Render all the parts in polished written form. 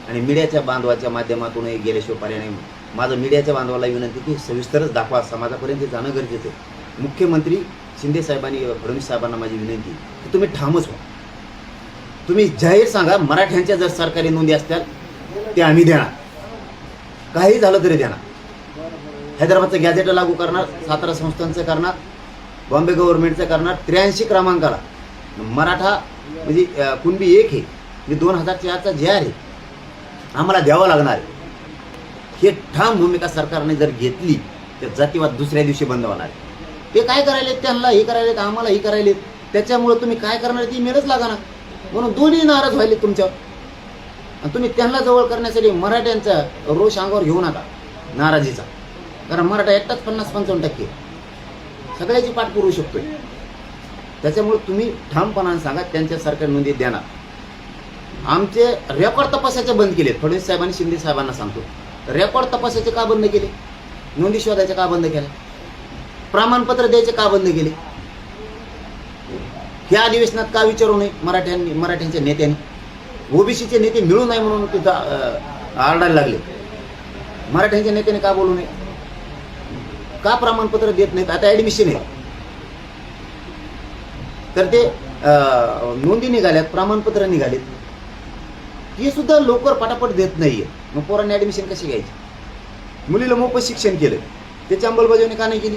आणि मीडियाच्या बांधवाच्या माध्यमातूनही गेल्याशिवाय पर्याय नाही. माझं मीडियाच्या बांधवाला विनंती की सविस्तरच दाखवा, समाजापर्यंत जाणं गरजेचं आहे. मुख्यमंत्री शिंदे साहेबांनी, फडणवीस साहेबांना माझी विनंती की तुम्ही ठामच व्हा. तुम्ही जाहीर सांगा, मराठ्यांच्या जर सरकारी नोंदी असतील ते आम्ही देणार, काही झालं तरी देणार. हैदराबादचं गॅझेट लागू करणार, सातारा संस्थांचं करणार, बॉम्बे गव्हर्नमेंटचं करणार. 83 क्रमांकाला मराठा म्हणजे कुणबी एक आहे, म्हणजे 2004चा जे आहे आम्हाला द्यावं लागणार आहे. हे ठाम भूमिका सरकारने जर घेतली तर जातीवाद दुसऱ्या दिवशी बंद होणार आहे. ते काय करायले, त्यांना हे करायलेत, आम्हाला हे करायलेत, त्याच्यामुळे तुम्ही काय करणार ती मेळच लागा ना. म्हणून दोन्ही नाराज व्हायले तुमच्यावर. आणि तुम्ही त्यांना जवळ करण्यासाठी मराठ्यांचा रोष अंगावर घेऊ नका, नाराजीचा. कारण मराठा एकटाच 50-55% सगळ्याची पाठ पुरवू शकतोय. त्याच्यामुळे तुम्ही ठामपणाने सांगा, त्यांच्या सरकारी नोंदी देणार. आमचे रेकॉर्ड तपासाचे बंद केले. फडणवीस साहेबांनी शिंदे साहेबांना सांगतो, रेकॉर्ड तपासाचे का बंद केले? नोंदी शोधायचे का बंद केले? प्रमाणपत्र द्यायचे का बंद केले? ह्या अधिवेशनात का विचारू नये मराठ्यांच्या नेत्यांनी? ओबीसीचे नेते मिळू नये म्हणून तिथं आरडायला लागले. मराठ्यांच्या नेत्याने का बोलू नये? का प्रमाणपत्र देत नाहीत? आता ऍडमिशन आहे तर ते नोंदी निघाल्यात, प्रमाणपत्र निघालेत, हे सुद्धा लवकर पटापट देत नाहीये. मग पोरांनी ऍडमिशन कशी घ्यायची? मुलीला मोफत शिक्षण केलं, त्याची अंमलबजावणी का नाही केली?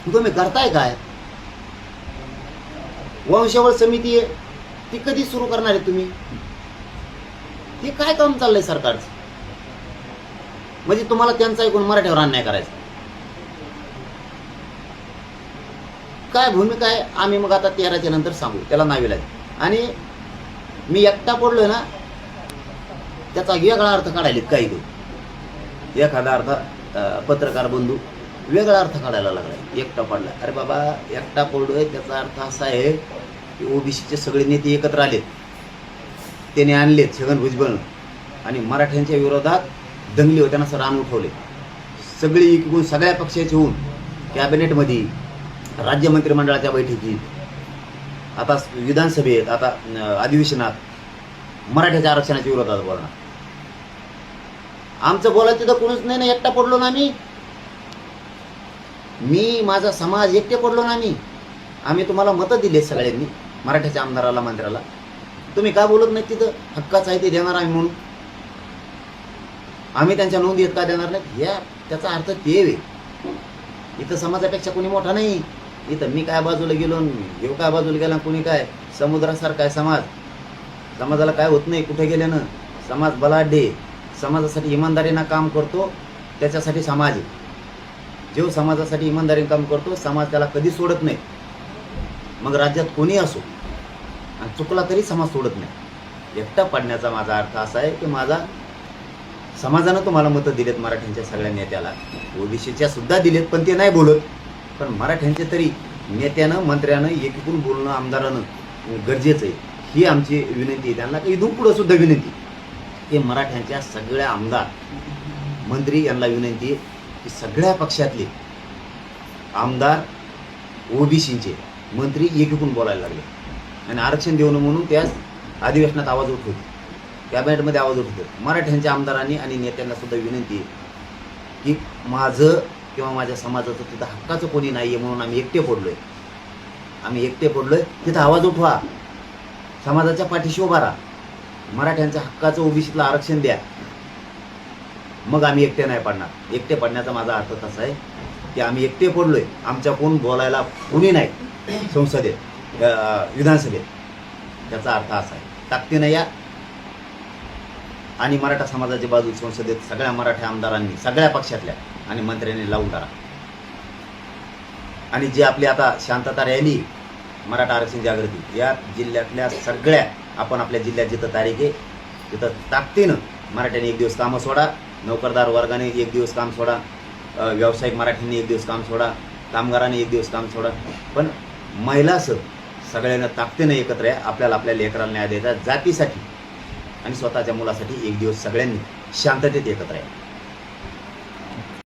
तुम्ही करताय काय? वंशावळ समिती आहे ती कधी सुरू करणार आहे तुम्ही? हे काय काम चाललंय सरकारचं? म्हणजे तुम्हाला त्यांचा ऐकून मराठ्यावर अन्याय करायचा काय भूमिका आहे? आम्ही मग आता 13च्या नंतर सांगू, त्याला नावीलाज. आणि मी एकटा पडलोय ना, त्याचा वेगळा अर्थ काढायला काही लोक, एखादा अर्थ पत्रकार बंधू वेगळा अर्थ काढायला लागलाय. एकटा पडला, अरे बाबा एकटा पडलोय त्याचा अर्थ असा आहे की ओबीसीचे सगळे नेते एकत्र आलेत, त्याने आणलेत छगन भुजबळ आणि मराठ्यांच्या विरोधात दंगली होत्याना असं रान उठवले. सगळे इकडून सगळ्या पक्षाचे होऊन कॅबिनेटमध्ये, राज्य मंत्रिमंडळाच्या बैठकीत, आता विधानसभेत, आता अधिवेशनात मराठ्याच्या आरक्षणाच्या विरोधात बोलणार. आमचं बोलायचं तर कोणच नाही ना, एकटा पडलो ना मी माझा समाज एकटे पडलो ना आम्ही तुम्हाला मतं दिले सगळ्यांनी, मराठ्याच्या आमदाराला, मंत्र्याला. तुम्ही का बोलत नाही? तिथं हक्काचं आहे ते देणार आम्ही म्हणून. आम्ही त्यांच्या नोंदी का देणार नाहीत? या त्याचा अर्थ ते आहे. इथं समाजापेक्षा कोणी मोठा नाही. इथं मी काय बाजूला गेलो, घेऊ काय बाजूला गेला, कोणी काय. समुद्रासारखा आहे समाज. समाजाला काय होत नाही कुठे गेल्यानं. समाज बलाढ्य, समाजासाठी इमानदारीनं काम करतो, त्याच्यासाठी समाज आहे. जो समाजासाठी इमानदारीनं काम करतो, समाज त्याला कधी सोडत नाही. मग राज्यात कोणी असो, आणि चुकला तरी समाज सोडत नाही. एकटा पडण्याचा माझा अर्थ असा आहे की माझा समाजानं तुम्हाला मतं दिलेत, मराठ्यांच्या सगळ्या नेत्याला, ओबीसीच्या सुद्धा दिलेत, पण ते नाही बोलत. पण मराठ्यांचे तरी नेत्यानं, मंत्र्यानं एकीकडून बोलणं, आमदारानं गरजेचं आहे. ही आमची विनंती आहे त्यांना. की इथून पुढं सुद्धा विनंती की मराठ्यांच्या सगळ्या आमदार, मंत्री यांना विनंती आहे की सगळ्या पक्षातले आमदार, ओबीसीचे मंत्री एकीकडून बोलायला लागले आणि आरक्षण देऊ नये म्हणून त्याच अधिवेशनात आवाज उठवतो, कॅबिनेटमध्ये आवाज उठवतो. मराठ्यांच्या आमदारांनी आणि नेत्यांना सुद्धा विनंती आहे की माझं किंवा माझ्या समाजाचं तिथं हक्काचं कोणी नाही आहे म्हणून आम्ही एकटे पडलोय, तिथं आवाज उठवा, समाजाच्या पाठीशी उभा राहा, मराठ्यांच्या हक्काचं ओबीसीला आरक्षण द्या, मग आम्ही एकटे नाही पडणार. एकटे पडण्याचा माझा अर्थ तसा आहे की आम्ही एकटे पडलोय, आमच्या कोण बोलायला कोणी नाही संसदेत, विधानसभेत. त्याचा अर्थ असा आहे, ताकदीनं या आणि मराठा समाजाची बाजू संसदेत सगळ्या मराठा आमदारांनी, सगळ्या पक्षातल्या आणि मंत्र्यांनी लावून धरा. आणि जे आपली आता शांतता रॅली, मराठा आरक्षण जागृती, या जिल्ह्यातल्या सगळ्या, आपण आपल्या जिल्ह्यात जिथं तारीख आहे तिथं ताकदीनं मराठ्यांनी 1 दिवस कामं सोडा, नोकरदार वर्गाने 1 दिवस काम सोडा, व्यावसायिक मराठ्यांनी 1 दिवस काम सोडा, कामगारांनी 1 दिवस काम सोडा. पण महिलासह सगळ्यांना ताकदीनं एकत्र आहे. आपल्या लेकरांना न्याय द्यायचा, जातीसाठी आणि स्वतःच्या मुलासाठी 1 दिवस सगळ्यांनी शांततेत एकत्र आहे.